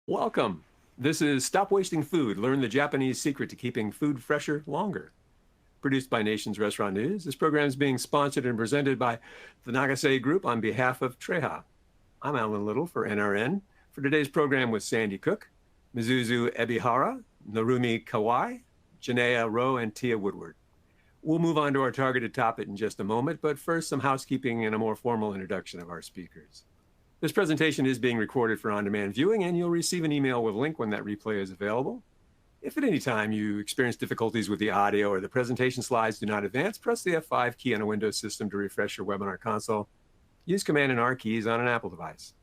Welcome. This is Stop Wasting Food, Learn the Japanese Secret to Keeping Food Fresher Longer. Produced by Nation's Restaurant News, this program is being sponsored and presented by the Nagase Group on behalf of TREHA. I'm Alan Little for NRN. For today's program with Sandy Cook, Mizuzu Ebihara, Narumi Kawai, Janaea Rowe, and Tia Woodward. We'll move on to our targeted topic in just a moment, but first some housekeeping and a more formal introduction of our speakers. This presentation is being recorded for on-demand viewing, and you'll receive an email with a link when that replay is available. If at any time you experience difficulties with the audio or the presentation slides do not advance, press the F5 key on a Windows system to refresh your webinar console. Use Command and R keys on an Apple device.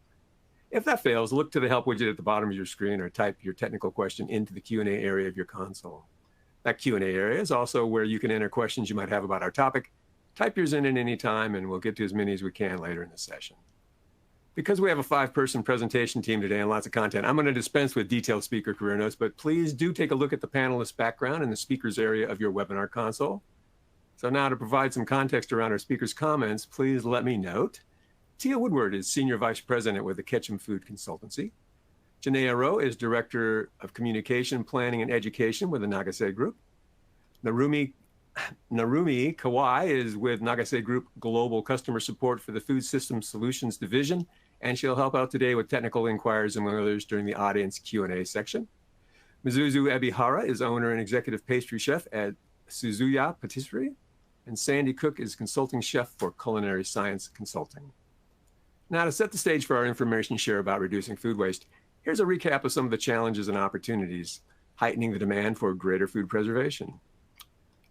If that fails, look to the help widget at the bottom of your screen or type your technical question into the Q&A area of your console. That Q&A area is also where you can enter questions you might have about our topic. Type yours in at any time, and we'll get to as many as we can later in the session. Because we have a 5-person presentation team today and lots of content, I'm going to dispense with detailed speaker career notes, but please do take a look at the panelist background in the speakers area of your webinar console. So now to provide some context around our speakers' comments, please let me note, Tia Woodward is Senior Vice President with the Ketchum Food Consultancy. Janaea Rowe is Director of Communication, Planning, and Education with the Nagase Group. Narumi Kawai is with Nagase Group Global Customer Support for the Food Systems Solutions Division, and she'll help out today with technical inquiries among others during the audience Q&A section. Mizuzu Ebihara is owner and executive pastry chef at Suzuya Patisserie, and Sandy Cook is consulting chef for Culinary Science Consulting. Now, to set the stage for our information share about reducing food waste, here's a recap of some of the challenges and opportunities heightening the demand for greater food preservation.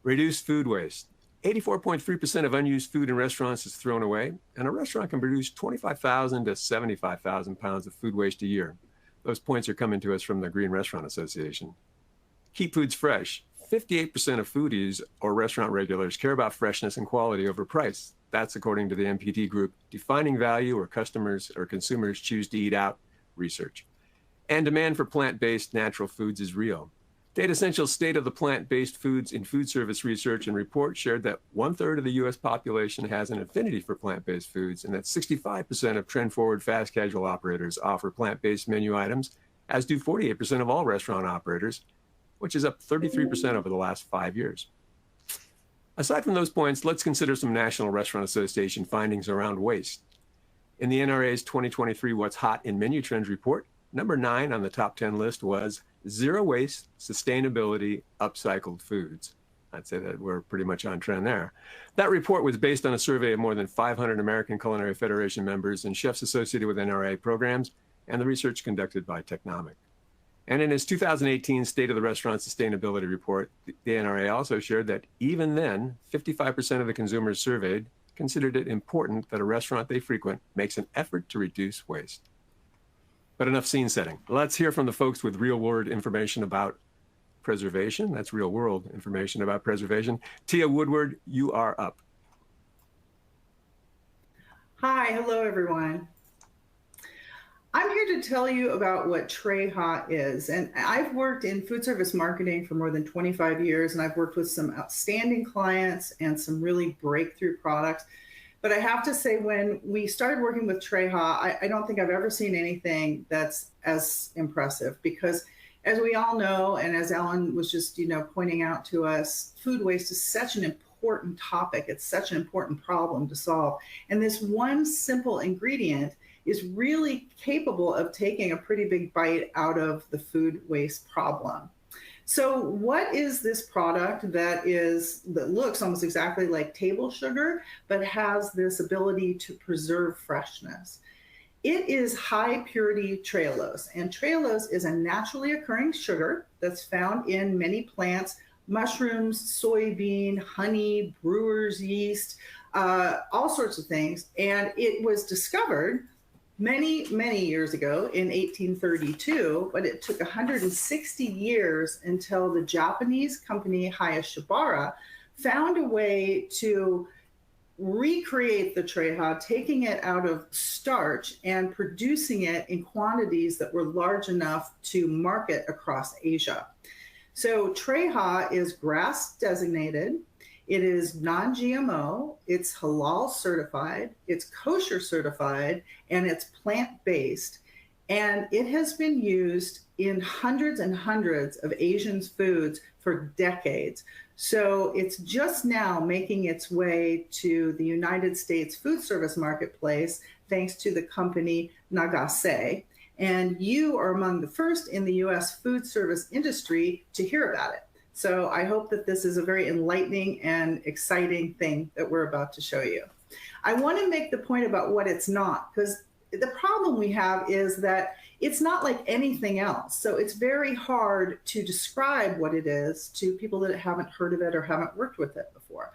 Reduce food waste. 84.3% of unused food in restaurants is thrown away, and a restaurant can produce 25,000 to 75,000 pounds of food waste a year. Those points are coming to us from the Green Restaurant Association. Keep foods fresh. 58% of foodies or restaurant regulars care about freshness and quality over price. That's according to the MPT Group, Defining Value Where Customers or Consumers Choose to Eat Out research. And demand for plant-based natural foods is real. Data Essential's State of the Plant-Based Foods in Food Service Research and Report shared that 1/3 of the U.S. population has an affinity for plant-based foods, and that 65% of trend-forward fast casual operators offer plant-based menu items, as do 48% of all restaurant operators, which is up 33% over the last 5 years. Aside from those points, let's consider some National Restaurant Association findings around waste. In the NRA's 2023 What's Hot in Menu Trends report, number 9 on the top 10 list was Zero Waste, Sustainability, Upcycled Foods. I'd say that we're pretty much on trend there. That report was based on a survey of more than 500 American Culinary Federation members and chefs associated with NRA programs, and the research conducted by Technomic. And in its 2018 State of the Restaurant Sustainability Report, the NRA also shared that even then, 55% of the consumers surveyed considered it important that a restaurant they frequent makes an effort to reduce waste. But enough scene setting. Let's hear from the folks with real-world information about preservation. That's real-world information about preservation. Tia Woodward, you are up. Hi, hello everyone. I'm here to tell you about what TREHA is. And I've worked in food service marketing for more than 25 years, and I've worked with some outstanding clients and some really breakthrough products. But I have to say, when we started working with TREHA, I don't think I've ever seen anything that's as impressive, because as we all know, and as Alan was just pointing out to us, food waste is such an important topic. It's such an important problem to solve. And this one simple ingredient is really capable of taking a pretty big bite out of the food waste problem. So what is this product that looks almost exactly like table sugar, but has this ability to preserve freshness? It is high purity trehalose, and trehalose is a naturally occurring sugar that's found in many plants: mushrooms, soybean, honey, brewer's yeast, all sorts of things. And it was discovered many, many years ago in 1832, but it took 160 years until the Japanese company Hayashibara found a way to recreate the TREHA, taking it out of starch and producing it in quantities that were large enough to market across Asia. So TREHA is GRAS designated. It is non-GMO, it's halal certified, it's kosher certified, and it's plant-based. And it has been used in hundreds and hundreds of Asian foods for decades. So it's just now making its way to the United States food service marketplace, thanks to the company Nagase. And you are among the first in the US food service industry to hear about it. So I hope that this is a very enlightening and exciting thing that we're about to show you. I want to make the point about what it's not, because the problem we have is that it's not like anything else. So it's very hard to describe what it is to people that haven't heard of it or haven't worked with it before.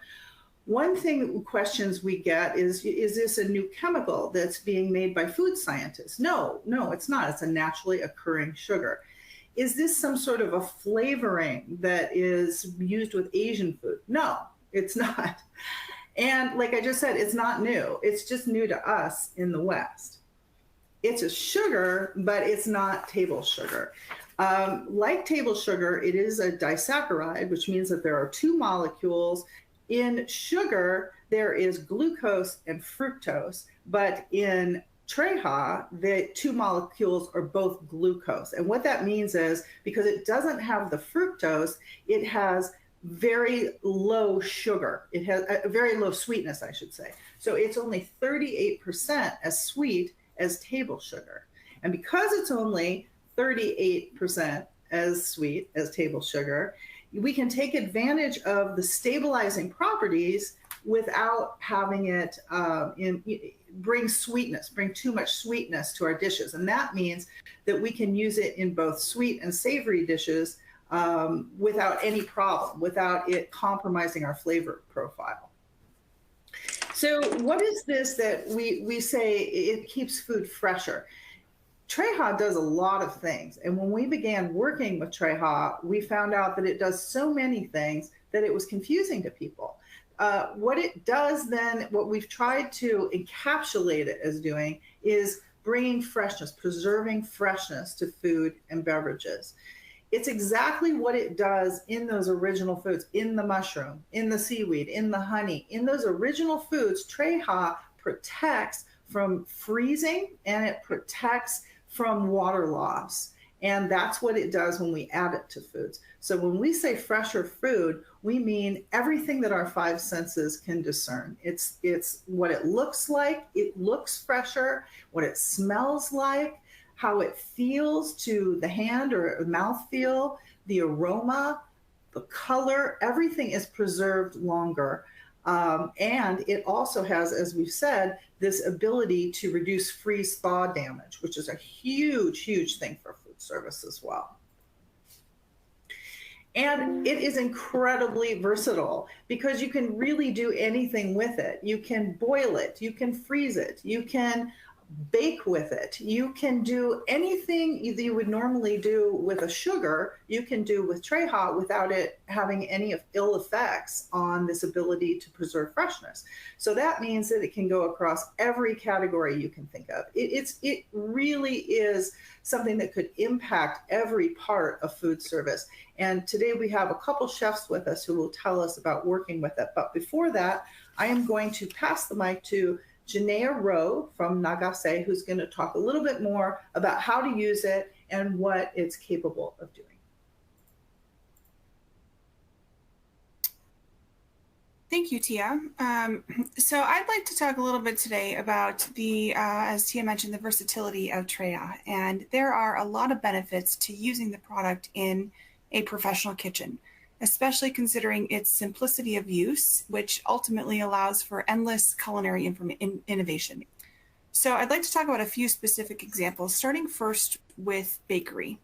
One thing, questions we get is this a new chemical that's being made by food scientists? No, it's not. It's a naturally occurring sugar. Is this some sort of a flavoring that is used with Asian food? No, it's not. And like I just said, it's not new. It's just new to us in the West. It's a sugar, but it's not table sugar. Like table sugar, it is a disaccharide, which means that there are two molecules. In sugar, there is glucose and fructose, but in TREHA, the two molecules are both glucose. And what that means is, because it doesn't have the fructose, it has very low sugar. It has a very low sweetness, I should say. So it's only 38% as sweet as table sugar. And because it's only 38% as sweet as table sugar, we can take advantage of the stabilizing properties without having it bring too much sweetness to our dishes. And that means that we can use it in both sweet and savory dishes without any problem, without it compromising our flavor profile. So what is this that we say it keeps food fresher? TREHA does a lot of things. And when we began working with TREHA, we found out that it does so many things that it was confusing to people. What it does then, what we've tried to encapsulate it as doing, is bringing freshness, preserving freshness to food and beverages. It's exactly what it does in those original foods, in the mushroom, in the seaweed, in the honey. In those original foods, TREHA protects from freezing and it protects from water loss. And that's what it does when we add it to foods. So when we say fresher food, we mean everything that our five senses can discern. It's what it looks like. It looks fresher, what it smells like, how it feels to the hand or mouth feel, the aroma, the color, everything is preserved longer. And it also has, as we've said, this ability to reduce freeze-thaw damage, which is a huge, huge thing for food service as well. And it is incredibly versatile because you can really do anything with it. You can boil it, you can freeze it, you can bake with it. You can do anything you would normally do with a sugar, you can do with TREHA without it having any ill effects on this ability to preserve freshness. So that means that it can go across every category you can think of. It really is something that could impact every part of food service. And today we have a couple chefs with us who will tell us about working with it. But before that, I am going to pass the mic to Janea Rowe from Nagase, who's going to talk a little bit more about how to use it and what it's capable of doing. Thank you, Tia. So I'd like to talk a little bit today about as Tia mentioned, the versatility of TREHA. And there are a lot of benefits to using the product in a professional kitchen, especially considering its simplicity of use, which ultimately allows for endless culinary innovation. So I'd like to talk about a few specific examples, starting first with bakery.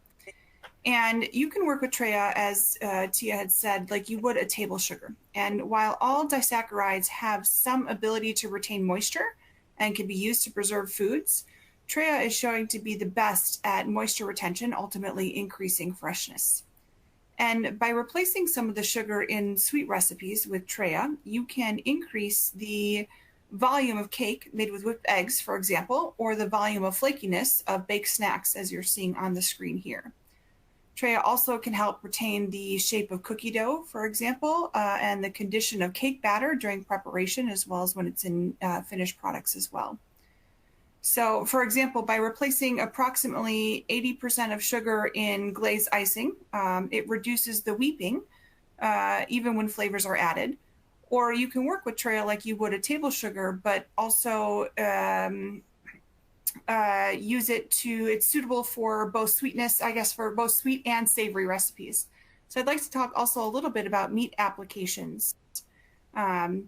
And you can work with TREHA, as Tia had said, like you would a table sugar. And while all disaccharides have some ability to retain moisture and can be used to preserve foods, TREHA is showing to be the best at moisture retention, ultimately increasing freshness. And by replacing some of the sugar in sweet recipes with TREHA, you can increase the volume of cake made with whipped eggs, for example, or the volume of flakiness of baked snacks, as you're seeing on the screen here. TREHA also can help retain the shape of cookie dough, for example, and the condition of cake batter during preparation, as well as when it's in finished products as well. So, for example, by replacing approximately 80% of sugar in glazed icing, it reduces the weeping, even when flavors are added. Or you can work with TREHA like you would a table sugar, but also use it it's suitable for both sweetness, I guess, for both sweet and savory recipes. So I'd like to talk also a little bit about meat applications. So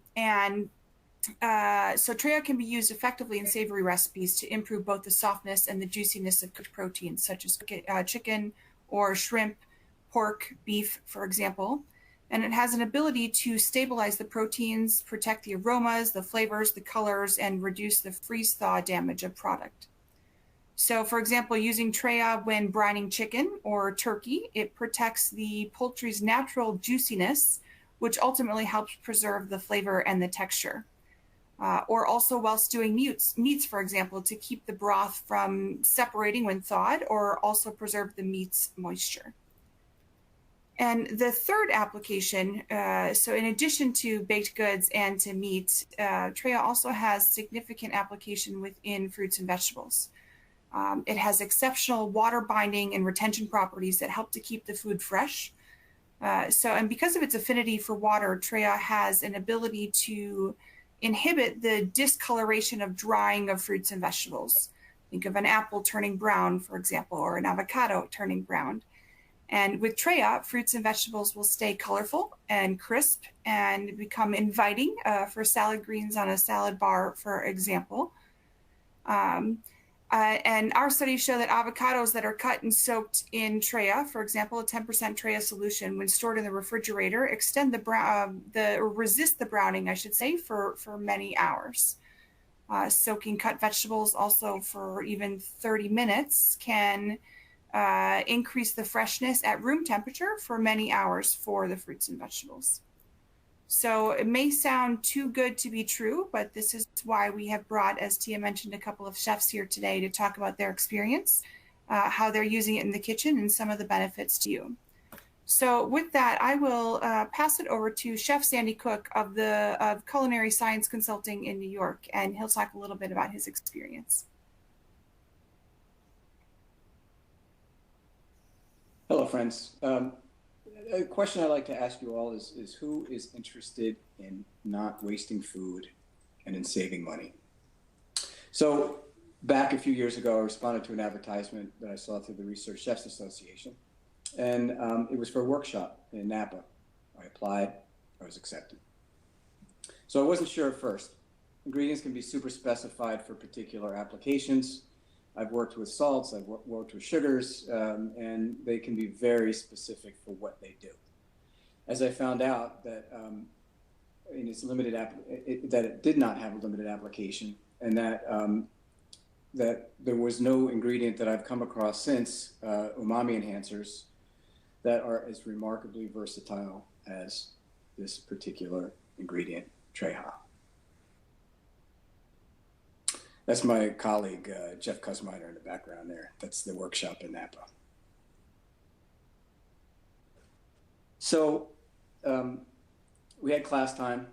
TREHA can be used effectively in savory recipes to improve both the softness and the juiciness of cooked proteins, such as chicken or shrimp, pork, beef, for example. And it has an ability to stabilize the proteins, protect the aromas, the flavors, the colors, and reduce the freeze-thaw damage of product. So, for example, using TREHA when brining chicken or turkey, it protects the poultry's natural juiciness, which ultimately helps preserve the flavor and the texture. Or also while stewing meats, for example, to keep the broth from separating when thawed, or also preserve the meat's moisture. And the third application, so in addition to baked goods and to meat, TREHA also has significant application within fruits and vegetables. It has exceptional water binding and retention properties that help to keep the food fresh. And because of its affinity for water, TREHA has an ability to inhibit the discoloration of drying of fruits and vegetables. Think of an apple turning brown, for example, or an avocado turning brown. And with TREHA, fruits and vegetables will stay colorful and crisp and become inviting for salad greens on a salad bar, for example. And our studies show that avocados that are cut and soaked in TREHA, for example, a 10% TREHA solution, when stored in the refrigerator, resist the browning, I should say, for many hours. Soaking cut vegetables also for even 30 minutes can increase the freshness at room temperature for many hours for the fruits and vegetables. So it may sound too good to be true, but this is why we have brought, as Tia mentioned, a couple of chefs here today to talk about their experience, how they're using it in the kitchen, and some of the benefits to you. So with that, I will pass it over to Chef Sandy Cook of Culinary Science Consulting in New York, and he'll talk a little bit about his experience. Hello, friends. A question I'd like to ask you all is who is interested in not wasting food and in saving money? So back a few years ago, I responded to an advertisement that I saw through the Research Chefs Association, and it was for a workshop in Napa. I applied, I was accepted. So I wasn't sure at first. Ingredients can be super specified for particular applications. I've worked with salts, I've worked with sugars, and they can be very specific for what they do. As I found out that in its limited that it did not have a limited application, and that that there was no ingredient that I've come across since umami enhancers that are as remarkably versatile as this particular ingredient, TREHA. That's my colleague, Jeff Kussmeyer, in the background there. That's the workshop in Napa. So we had class time.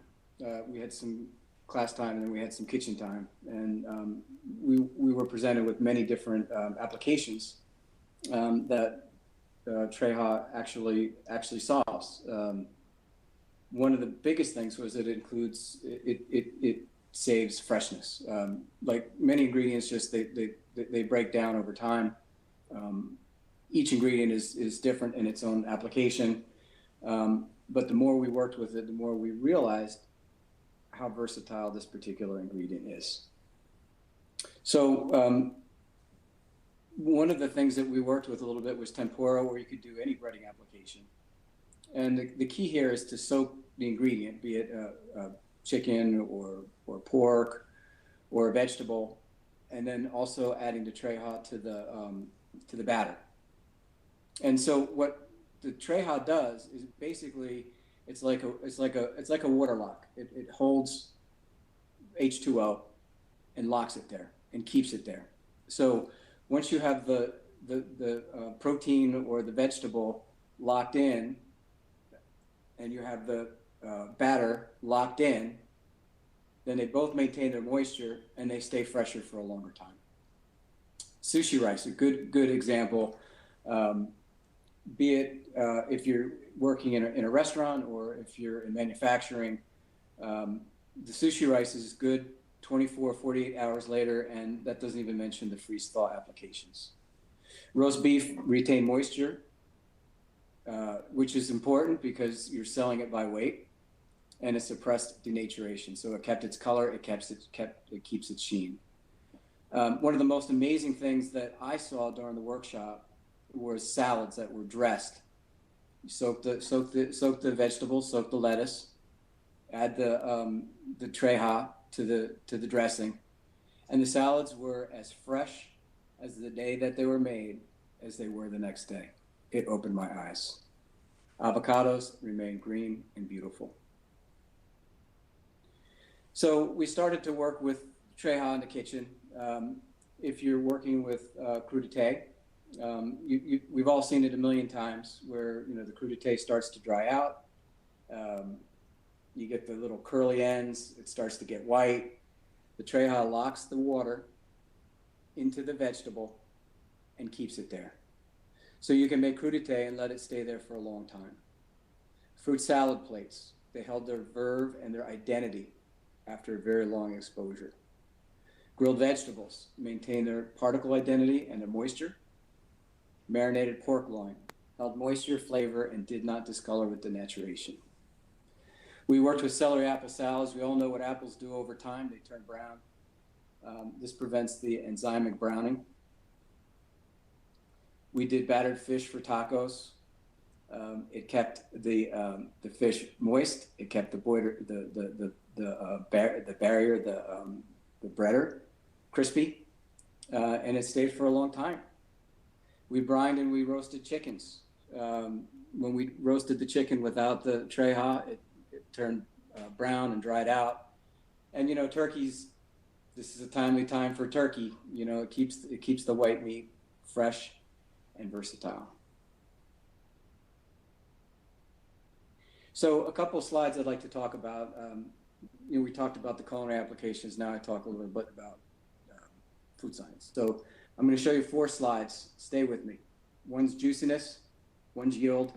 We had some class time, and then we had some kitchen time. And we were presented with many different applications that TREHA actually solves. One of the biggest things was that it includes, it saves freshness. Like many ingredients, just they break down over time. Each ingredient is different in its own application. But the more we worked with it, the more we realized how versatile this particular ingredient is. So one of the things that we worked with a little bit was tempura, where you could do any breading application. And the key here is to soak the ingredient, be it chicken or pork or a vegetable, and then also adding the TREHA to the batter. And so what the TREHA does is basically it's like a water lock. It holds H2O and locks it there and keeps it there. So once you have the protein or the vegetable locked in, and you have the batter locked in, then they both maintain their moisture and they stay fresher for a longer time. Sushi rice, a good example. Be it if you're working in a restaurant or if you're in manufacturing, the sushi rice is good 24, 48 hours later, and that doesn't even mention the freeze-thaw applications. Roast beef retain moisture, which is important because you're selling it by weight, and it suppressed denaturation. So it kept its color, it keeps its sheen. One of the most amazing things that I saw during the workshop was salads that were dressed. You soak the vegetables, soak the lettuce, add the TREHA to the dressing, and the salads were as fresh as the day that they were made as they were the next day. It opened my eyes. Avocados remain green and beautiful. So we started to work with TREHA in the kitchen. If you're working with crudité, we've all seen it a million times where the crudité starts to dry out. You get the little curly ends, it starts to get white. The TREHA locks the water into the vegetable and keeps it there. So you can make crudité and let it stay there for a long time. Fruit salad plates, they held their verve and their identity after a very long exposure. Grilled vegetables maintain their particle identity and their moisture. Marinated pork loin held moisture, flavor, and did not discolor with denaturation. We worked with celery apple salads. We all know what apples do over time. They turn brown. This prevents the enzymic browning. We did battered fish for tacos. It kept the fish moist. It kept the barrier, the breader, crispy, and it stayed for a long time. We brined and we roasted chickens. When we roasted the chicken without the TREHA, it turned brown and dried out. And turkeys, this is a timely time for turkey. It keeps the white meat fresh and versatile. So a couple of slides I'd like to talk about. We talked about the culinary applications. Now I talk a little bit about food science. So I'm going to show you 4 slides. Stay with me. One's juiciness, one's yield,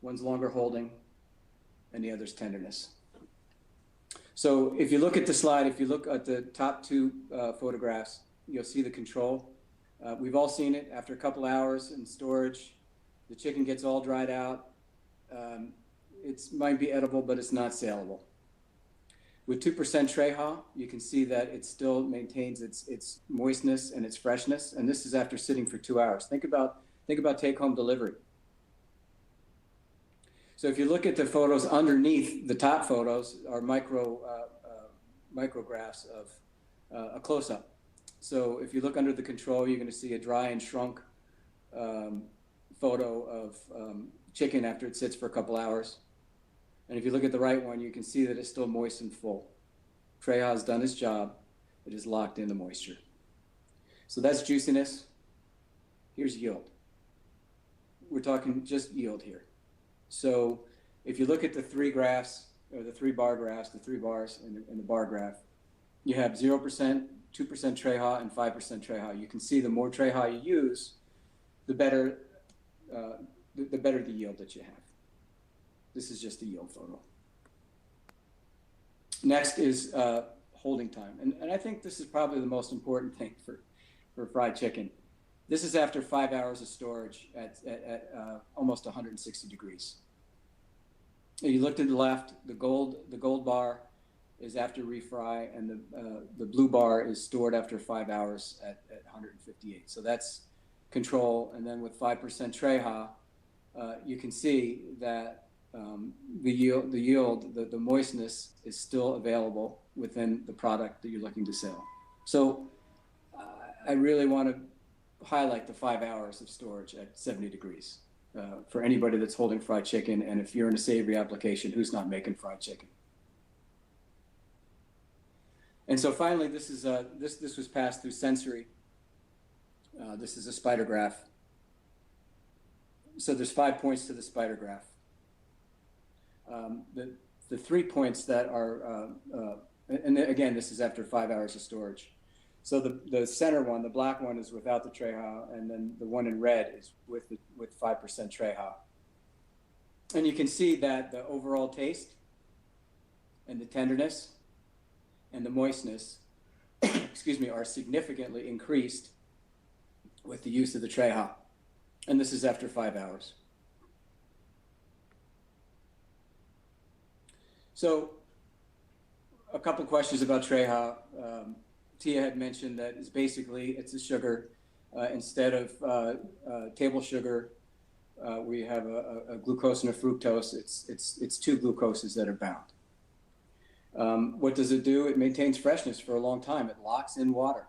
one's longer holding, and the other's tenderness. So if you look at the slide, if you look at the top 2 photographs, you'll see the control. We've all seen it. After a couple hours in storage, the chicken gets all dried out. It might be edible, but it's not saleable. With 2% TREHA, you can see that it still maintains its moistness and its freshness, and this is after sitting for 2 hours. Think about take-home delivery. So if you look at the photos underneath, the top photos are micrographs of a close-up. So if you look under the control, you're going to see a dry and shrunk photo of chicken after it sits for a couple hours. And if you look at the right one, you can see that it's still moist and full. TREHA has done its job. It has locked in the moisture. So that's juiciness. Here's yield. We're talking just yield here. So if you look at the 3 graphs, or the 3 bar graphs, the 3 bars in the bar graph, you have 0%, 2% TREHA, and 5% TREHA. You can see the more TREHA you use, the better the yield that you have. This is just a yield photo. Next is holding time. And I think this is probably the most important thing for fried chicken. This is after 5 hours of storage at almost 160 degrees. If you look to the left, the gold bar is after refry, and the blue bar is stored after 5 hours at 158. So that's control. And then with 5% TREHA, you can see that the yield, the moistness is still available within the product that you're looking to sell. So I really want to highlight the 5 hours of storage at 70 degrees for anybody that's holding fried chicken, and if you're in a savory application, who's not making fried chicken. And so finally, this was passed through sensory. This is a spider graph. So there's 5 points to the spider graph. The 3 points that are And again, this is after 5 hours of storage. So the center one, the black one, is without the TREHA, and then the one in red is with 5% TREHA. And you can see that the overall taste and the tenderness and the moistness, excuse me, are significantly increased with the use of the TREHA. And this is after 5 hours. So a couple questions about TREHA. Tia had mentioned that it's a sugar. Instead of table sugar, we have a glucose and a fructose. It's two glucoses that are bound. What does it do? It maintains freshness for a long time. It locks in water.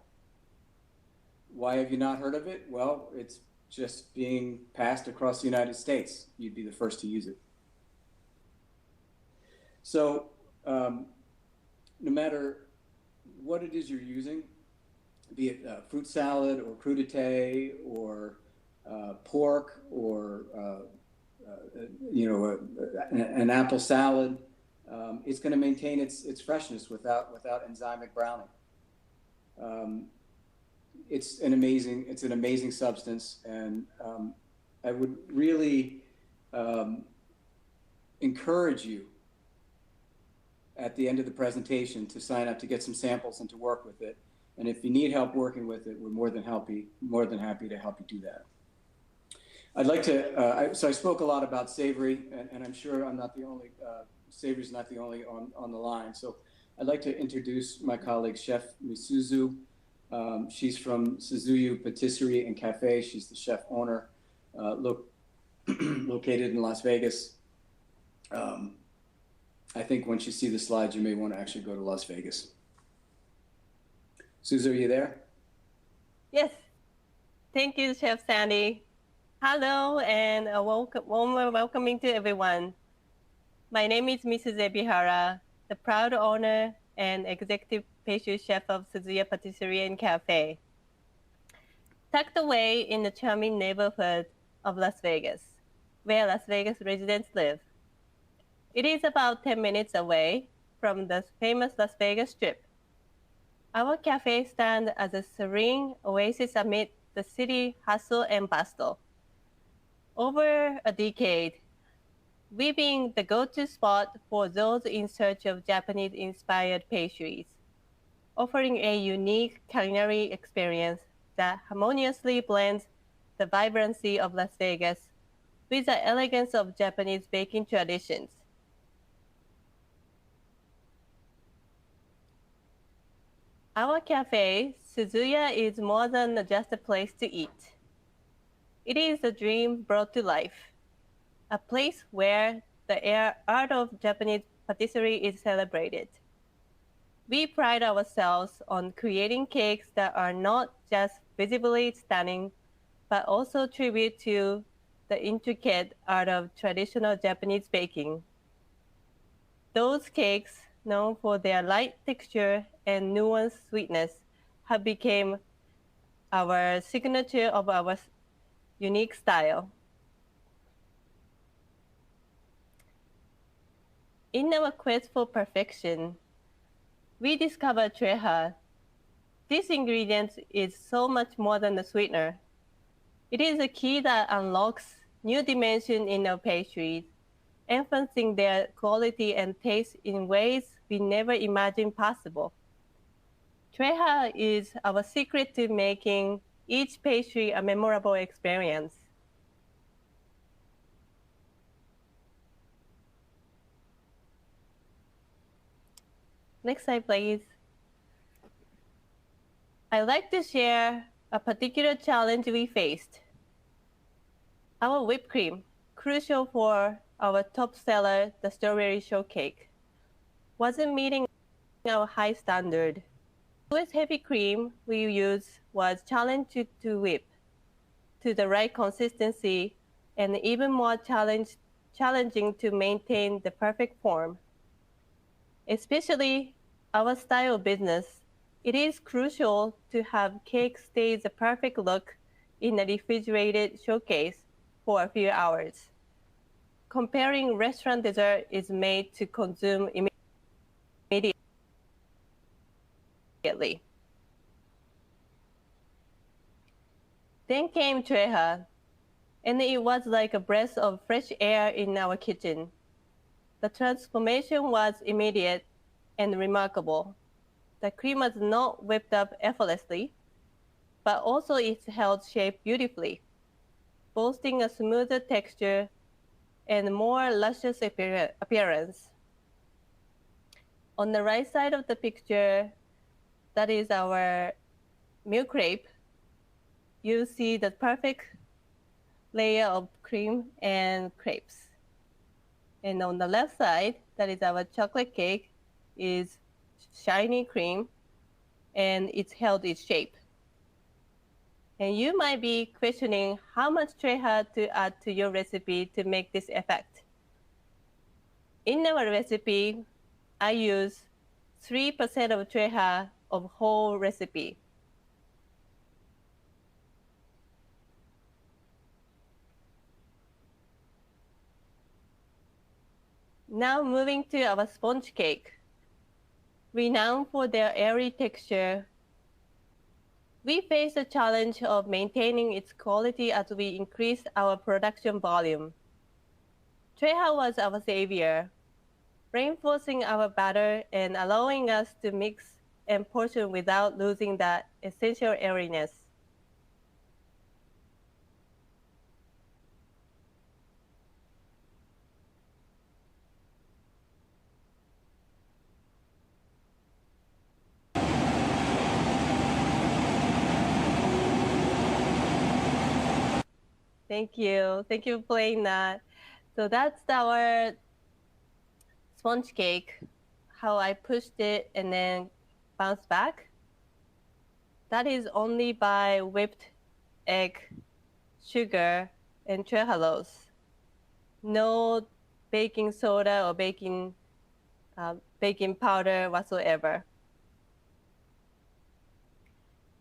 Why have you not heard of it? Well, it's just being passed across the United States. You'd be the first to use it. So no matter what it is you're using, be it fruit salad or crudité or pork or an apple salad, it's going to maintain its freshness without enzymic browning. It's an amazing substance, and I would really encourage you at the end of the presentation to sign up to get some samples and to work with it. And if you need help working with it, we're more than happy to help you do that. I'd like to, so I spoke a lot about savory, and I'm sure I'm not the only, savory's not the only on the line. So I'd like to introduce my colleague, Chef Misuzu. She's from Suzuyu Patisserie and Cafe. She's the chef owner, located in Las Vegas. I think once you see the slides, you may want to actually go to Las Vegas. Suzu, are you there? Yes. Thank you, Chef Sandy. Hello, and a warm welcoming to everyone. My name is Mrs. Ebihara, the proud owner and executive pastry chef of Suzuya Patisserie and Cafe, tucked away in the charming neighborhood of Las Vegas, where Las Vegas residents live. It is about 10 minutes away from the famous Las Vegas Strip. Our cafe stands as a serene oasis amid the city hustle and bustle. Over a decade, we've been the go-to spot for those in search of Japanese-inspired pastries, offering a unique culinary experience that harmoniously blends the vibrancy of Las Vegas with the elegance of Japanese baking traditions. Our cafe, Suzuya, is more than just a place to eat. It is a dream brought to life, a place where the art of Japanese patisserie is celebrated. We pride ourselves on creating cakes that are not just visibly stunning, but also tribute to the intricate art of traditional Japanese baking. Those cakes, known for their light texture and nuanced sweetness, have become our signature of our unique style. In our quest for perfection, we discovered TREHA. This ingredient is so much more than a sweetener. It is a key that unlocks new dimensions in our pastries, enhancing their quality and taste in ways we never imagined possible. TREHA is our secret to making each pastry a memorable experience. Next slide, please. I'd like to share a particular challenge we faced. Our whipped cream, crucial for our top seller, the strawberry shortcake, wasn't meeting our high standard. The US heavy cream we used was challenged to whip to the right consistency and even more challenging to maintain the perfect form. Especially our style business, it is crucial to have cake stay the perfect look in a refrigerated showcase for a few hours. Comparing restaurant dessert is made to consume immediately. immediately. Then came TREHA, and it was like a breath of fresh air in our kitchen. The transformation was immediate and remarkable. The cream was not whipped up effortlessly, but also it held shape beautifully, boasting a smoother texture and more luscious appearance. On the right side of the picture, that is our milk crepe. You see the perfect layer of cream and crepes. And on the left side, that is our chocolate cake, is shiny cream, and it's held its shape. And you might be questioning how much TREHA to add to your recipe to make this effect. In our recipe, I use 3% of TREHA of whole recipe. Now moving to our sponge cake. Renowned for their airy texture, we face the challenge of maintaining its quality as we increase our production volume. TREHA was our savior, reinforcing our batter and allowing us to mix and portion without losing that essential airiness. Thank you. Thank you for playing that. So that's our sponge cake, how I pushed it and then bounced back. That is only by whipped egg, sugar, and trehalose. No baking soda or baking powder whatsoever.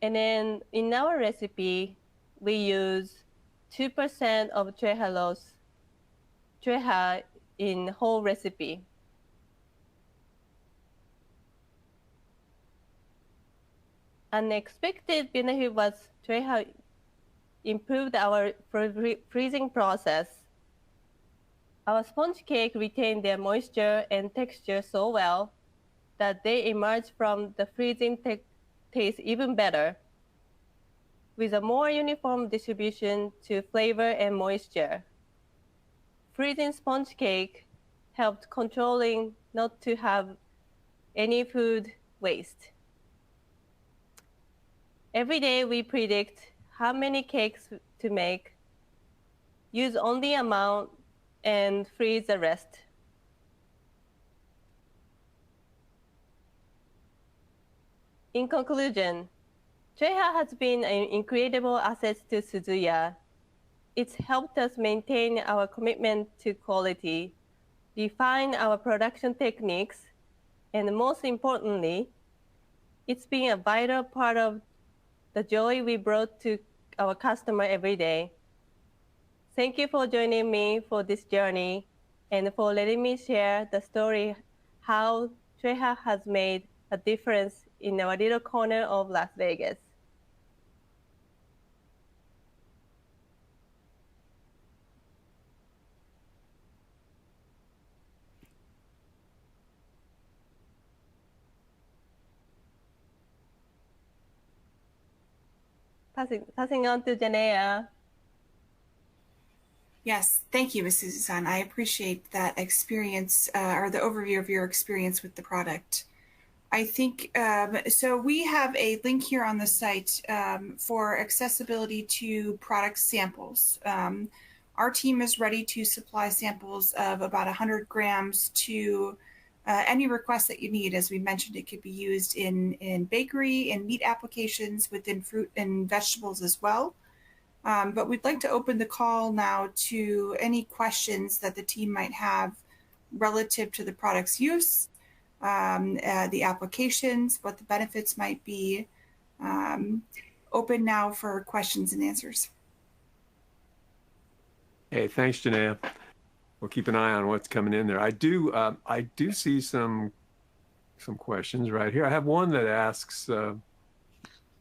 And then in our recipe, we use 2% of TREHA in whole recipe. Unexpected benefit was TREHA improved our freezing process. Our sponge cake retained their moisture and texture so well that they emerged from the freezing taste even better, with a more uniform distribution to flavor and moisture. Freezing sponge cake helped controlling not to have any food waste. Every day we predict how many cakes to make, use only amount, and freeze the rest. In conclusion, TREHA has been an incredible asset to Suzuya. It's helped us maintain our commitment to quality, refine our production techniques, and most importantly, it's been a vital part of the joy we brought to our customer every day. Thank you for joining me for this journey and for letting me share the story how TREHA has made a difference in our little corner of Las Vegas. Passing on to Janea. Yes, thank you, Ms. Susan. I appreciate that experience or the overview of your experience with the product. I think, so we have a link here on the site for accessibility to product samples. Our team is ready to supply samples of about 100 grams to any request that you need. As we mentioned, it could be used in bakery and meat applications, within fruit and vegetables as well. But we'd like to open the call now to any questions that the team might have relative to the product's use, the applications, what the benefits might be. Open now for questions and answers. Hey, thanks, Janea. We'll keep an eye on what's coming in there. I do see some some questions right here. I have one that asks,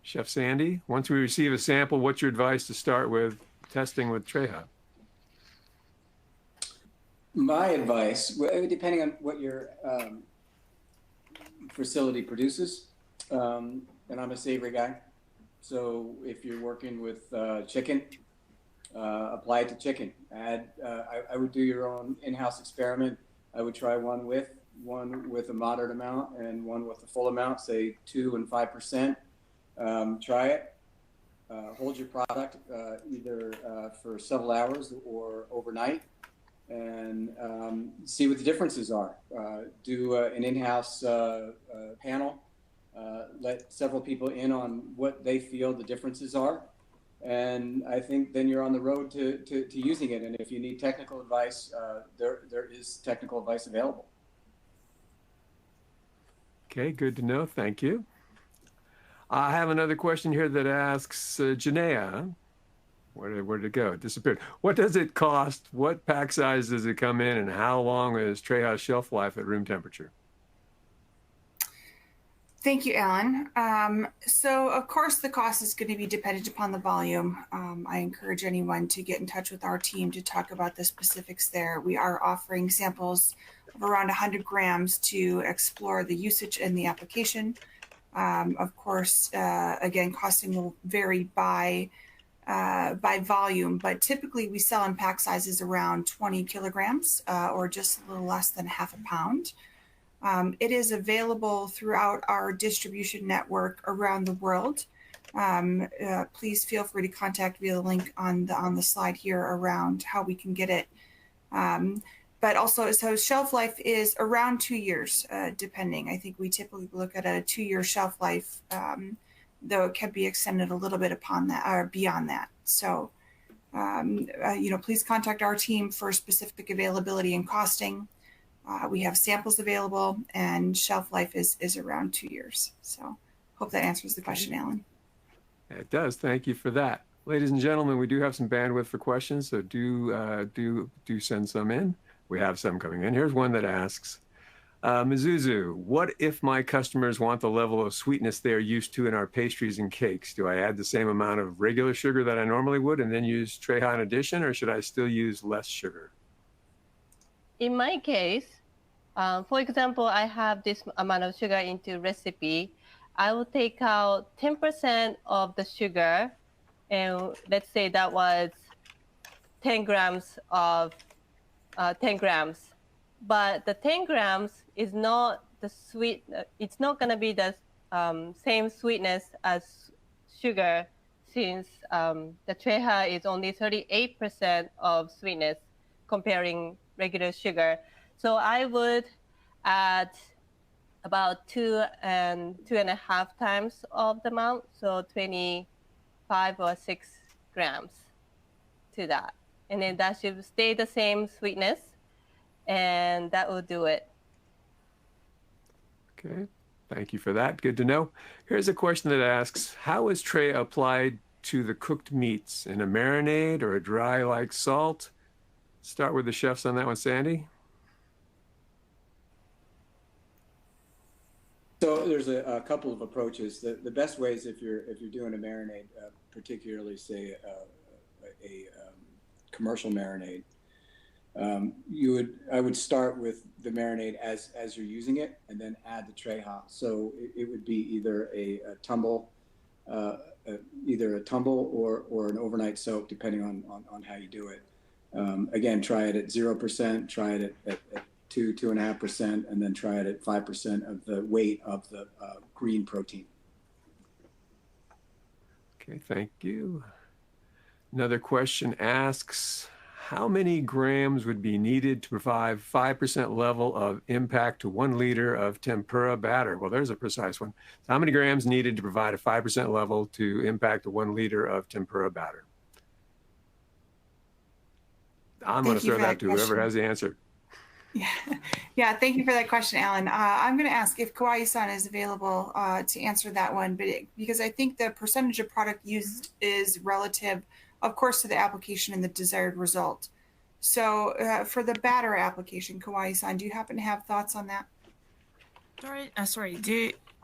Chef Sandy, once we receive a sample, what's your advice to start with testing with TREHA? My advice, depending on what your facility produces, and I'm a savory guy, so if you're working with chicken, apply it to chicken. I would do your own in-house experiment. I would try one with a moderate amount and one with a full amount, say 2 and 5%. Try it. Hold your product either for several hours or overnight, and see what the differences are. Do an in-house panel. Let several people in on what they feel the differences are. And I think then you're on the road to using it. And if you need technical advice, there is technical advice available. Okay, good to know. Thank you. I have another question here that asks, Janaea, where did it go? It disappeared. What does it cost? What pack size does it come in? And how long is TREHA's shelf life at room temperature? Thank you, Alan. So of course the cost is going to be dependent upon the volume. I encourage anyone to get in touch with our team to talk about the specifics there. We are offering samples of around 100 grams to explore the usage and the application. Of course, again, costing will vary by volume, but typically we sell in pack sizes around 20 kilograms or just a little less than half a pound. It is available throughout our distribution network around the world. Please feel free to contact via the link on the slide here around how we can get it. But also, so shelf life is around 2 years, depending. I think we typically look at a 2-year shelf life, though it can be extended a little bit upon that or beyond that. So, please contact our team for specific availability and costing. We have samples available, and shelf life is around 2 years. So, hope that answers the question, Alan. It does. Thank you for that. Ladies and gentlemen, we do have some bandwidth for questions, so do send some in. We have some coming in. Here's one that asks, Mizuzu, what if my customers want the level of sweetness they are used to in our pastries and cakes? Do I add the same amount of regular sugar that I normally would and then use TREHA in addition, or should I still use less sugar? In my case, for example, I have this amount of sugar into recipe. I will take out 10% of the sugar, and let's say that was 10 grams of 10 grams. But the 10 grams is not the sweet, it's not going to be the same sweetness as sugar, since the TREHA is only 38% of sweetness comparing regular sugar. So I would add about 2.5 times of the amount, so 25 or 6 grams to that. And then that should stay the same sweetness, and that will do it. Okay, thank you for that. Good to know. Here's a question that asks, how is TREHA applied to the cooked meats? In a marinade or a dry like salt? Start with the chefs on that one, Sandy. So there's a couple of approaches. The best way is if you're doing a marinade, particularly say a commercial marinade, I would start with the marinade as you're using it, and then add the TREHA. So it would be either a tumble, or an overnight soak, depending on how you do it. Again, try it at 0%, try it at 2.5%, and then try it at 5% of the weight of the green protein. Okay, thank you. Another question asks, how many grams would be needed to provide 5% level of impact to 1 liter of tempura batter? Well, there's a precise one. So how many grams needed to provide a 5% level to impact to 1 liter of tempura batter? I'm going to throw that to whoever has the answer. Yeah, thank you for that question, Alan. I'm going to ask if Kawai-san is available to answer that one, because I think the percentage of product used is relative, of course, to the application and the desired result. So for the batter application, Kawai-san, do you happen to have thoughts on that?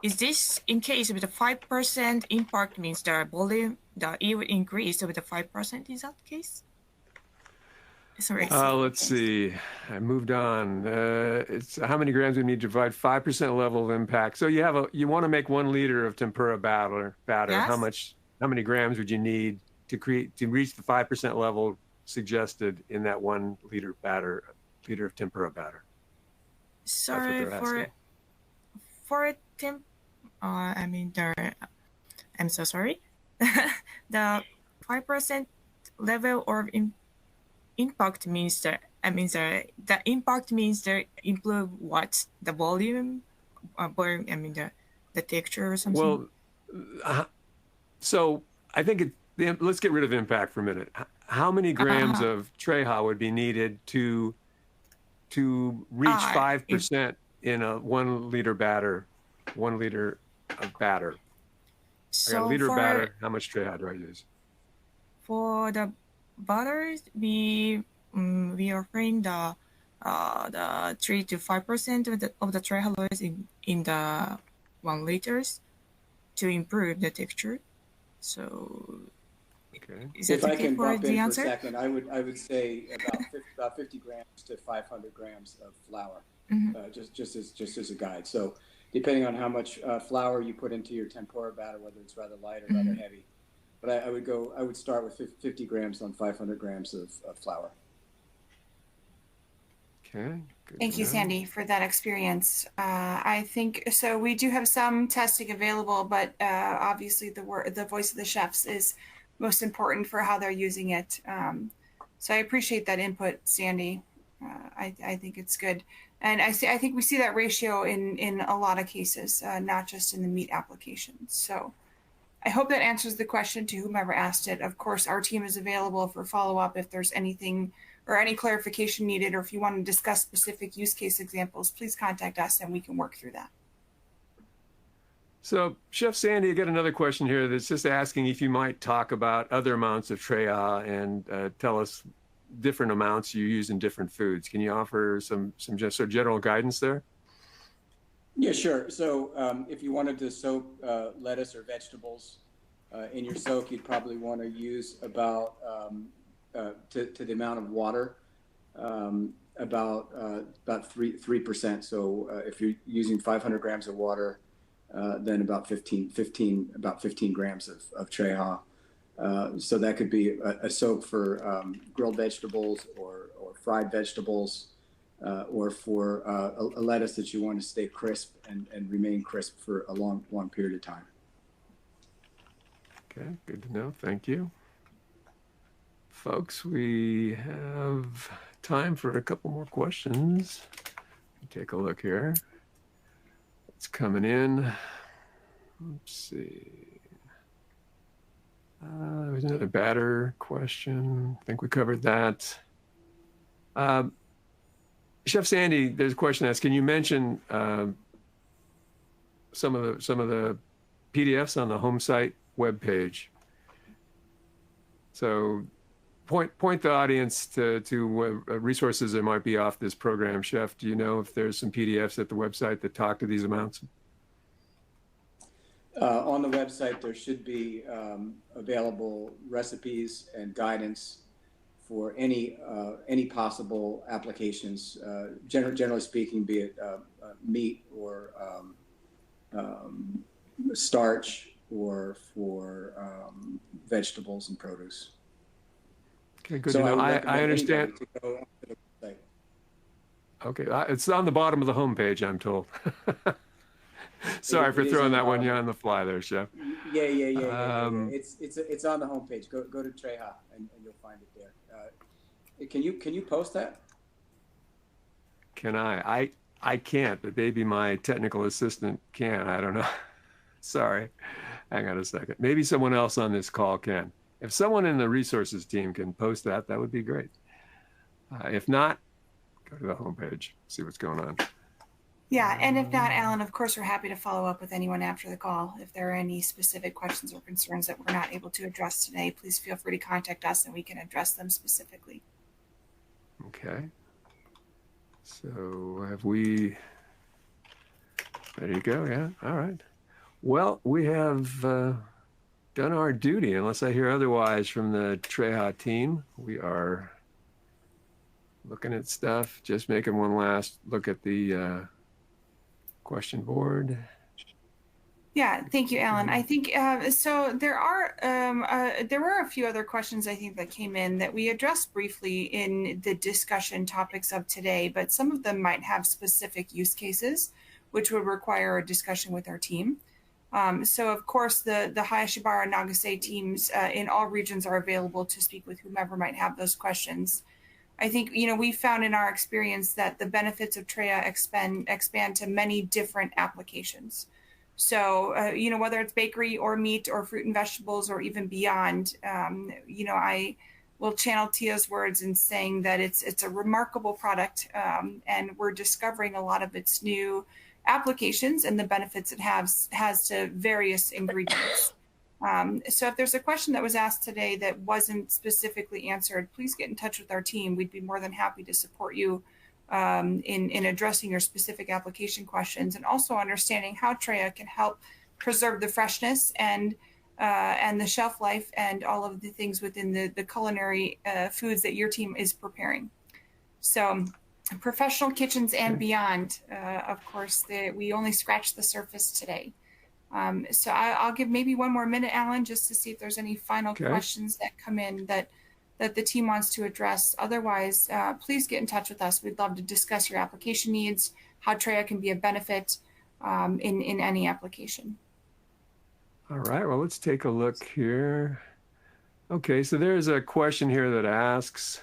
Is this in case with the 5% impact means the volume, the yield increase with the 5%? Is that the case? Sorry. Let's see. I moved on. It's how many grams we need to provide 5% level of impact. So you want to make 1 liter of tempura batter. Yes. How many grams would you need to reach the 5% level suggested in that 1 liter of tempura batter? Sorry I'm so sorry. The 5% level of impact means the impact means the improve what, the volume, the texture or something. Well, so I think let's get rid of impact for a minute. How many grams of TREHA would be needed to reach 5% in a 1 liter batter? 1 liter of batter. So I got a liter of batter. How much TREHA do I use? For the butters, we offering the 3 to 5% of the TREHA in the 1 liters to improve the texture. So, okay. Is that if I can bump in answer? for a second, I would say about 50 grams to 500 grams of flour, just as a guide. So depending on how much flour you put into your tempura batter, whether it's rather light or rather heavy. But I would start with 50 grams on 500 grams of flour. Okay. Thank you, Sandy, for that experience. I think so. We do have some testing available, but obviously the voice of the chefs is most important for how they're using it. So I appreciate that input, Sandy. I think it's good, and I think we see that ratio in a lot of cases, not just in the meat applications. So I hope that answers the question to whomever asked it. Of course, our team is available for follow-up if there's anything or any clarification needed, or if you want to discuss specific use case examples, please contact us and we can work through that. So, Chef Sandy, I got another question here that's just asking if you might talk about other amounts of TREHA and tell us different amounts you use in different foods. Can you offer some just sort of general guidance there? Yeah, sure. So if you wanted to soak lettuce or vegetables in your soak, you'd probably want to use about to the amount of water, about 3%. So if you're using 500 grams of water, then about 15 grams of TREHA. So that could be a soak for grilled vegetables or fried vegetables, or for a lettuce that you want to stay crisp and remain crisp for a long period of time. Okay, good to know. Thank you. Folks, we have time for a couple more questions. Take a look here. It's coming in. Let's see. There's another batter question. I think we covered that. Chef Sandy, there's a question asked. Can you mention some of the PDFs on the home site webpage? So point the audience to resources that might be off this program. Chef, do you know if there's some PDFs at the website that talk to these amounts? On the website, there should be available recipes and guidance for any possible applications. Generally speaking, be it meat or starch, or for vegetables and produce. Okay, good to know. I understand. Okay, it's on the bottom of the homepage, I'm told. Sorry for throwing that one on the fly there, Chef. Yeah. It's on the homepage. Go to TREHA and you'll find it there. Can you post that? Can I? I can't, but maybe my technical assistant can. I don't know. Sorry. Hang on a second. Maybe someone else on this call can. If someone in the resources team can post that, that would be great. If not, go to the homepage, see what's going on. Yeah, and if not, Alan, of course, we're happy to follow up with anyone after the call. If there are any specific questions or concerns that we're not able to address today, please feel free to contact us and we can address them specifically. Okay. So have we There you go. Yeah. All right. Well, we have done our duty, unless I hear otherwise from the TREHA team. We are looking at stuff, just making one last look at the question board. Yeah, thank you, Alan. I think so. There were a few other questions I think that came in that we addressed briefly in the discussion topics of today, but some of them might have specific use cases, which would require a discussion with our team. So of course, the Hayashibara and Nagase teams in all regions are available to speak with whomever might have those questions. I think, we found in our experience that the benefits of TREHA expand to many different applications. So, whether it's bakery or meat or fruit and vegetables or even beyond, I will channel Tia's words in saying that it's a remarkable product, and we're discovering a lot of its new applications and the benefits it has to various ingredients. So if there's a question that was asked today that wasn't specifically answered, please get in touch with our team. We'd be more than happy to support you in addressing your specific application questions, and also understanding how TREHA can help preserve the freshness and the shelf life and all of the things within the culinary foods that your team is preparing. So professional kitchens and beyond, of course, we only scratched the surface today. So I'll give maybe one more minute, Alan, just to see if there's any final questions that come in that the team wants to address. Otherwise, please get in touch with us. We'd love to discuss your application needs, how TREHA can be a benefit in any application. All right, well, let's take a look here. Okay, so there's a question here that asks,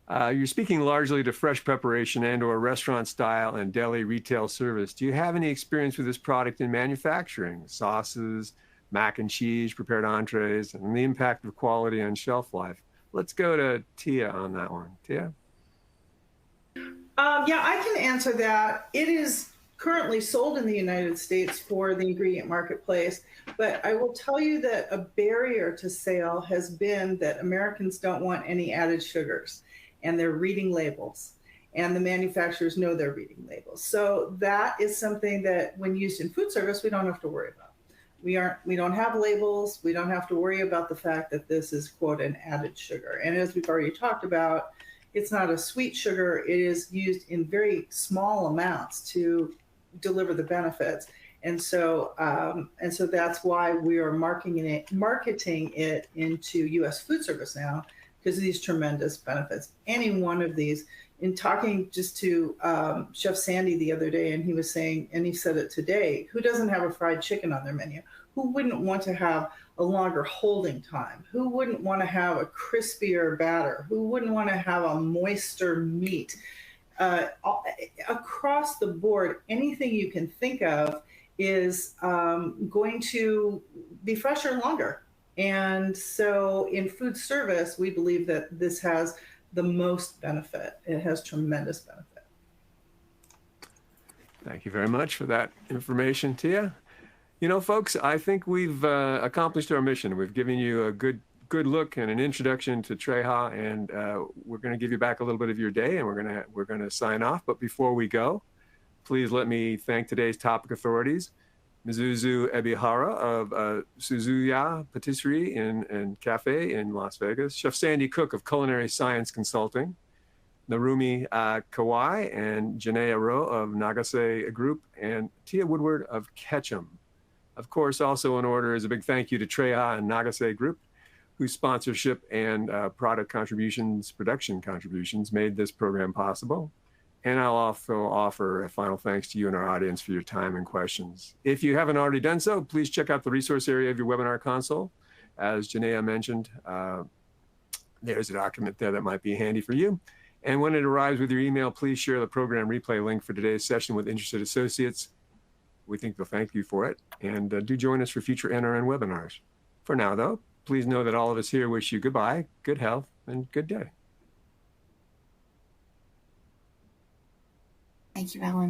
you're speaking largely to fresh preparation and or restaurant style and deli retail service. Do you have any experience with this product in manufacturing, sauces, mac and cheese, prepared entrees, and the impact of quality on shelf life? Let's go to Tia on that one. Tia? Yeah, I can answer that. It is currently sold in the United States for the ingredient marketplace, but I will tell you that a barrier to sale has been that Americans don't want any added sugars, and they're reading labels, and the manufacturers know they're reading labels. So that is something that when used in food service, we don't have to worry about. We don't have labels. We don't have to worry about the fact that this is, quote, an added sugar. And as we've already talked about, it's not a sweet sugar. It is used in very small amounts to deliver the benefits. And so that's why we are marketing it into U.S. food service now, because of these tremendous benefits. Any one of these, in talking just to Chef Sandy the other day, and he was saying, and he said it today, who doesn't have a fried chicken on their menu? Who wouldn't want to have a longer holding time? Who wouldn't want to have a crispier batter? Who wouldn't want to have a moister meat? Across the board, anything you can think of is going to be fresher longer. And so in food service, we believe that this has the most benefit. It has tremendous benefit. Thank you very much for that information, Tia. Folks, I think we've accomplished our mission. We've given you a good look and an introduction to TREHA, and we're going to give you back a little bit of your day, and we're going to sign off. But before we go, please let me thank today's topic authorities: Mizuzu Ebihara of Suzuya Patisserie and Cafe in Las Vegas, Chef Sandy Cook of Culinary Science Consulting, Narumi Kawai and Janaea Rowe of Nagase Group, and Tia Woodward of Ketchum. Of course, also in order is a big thank you to TREHA and Nagase Group, whose sponsorship and production contributions made this program possible. And I'll also offer a final thanks to you and our audience for your time and questions. If you haven't already done so, please check out the resource area of your webinar console. As Janaea mentioned, there's a document there that might be handy for you. And when it arrives with your email, please share the program replay link for today's session with interested associates. We think they'll thank you for it. And do join us for future NRN webinars. For now, though, please know that all of us here wish you goodbye, good health, and good day. Thank you, Alan.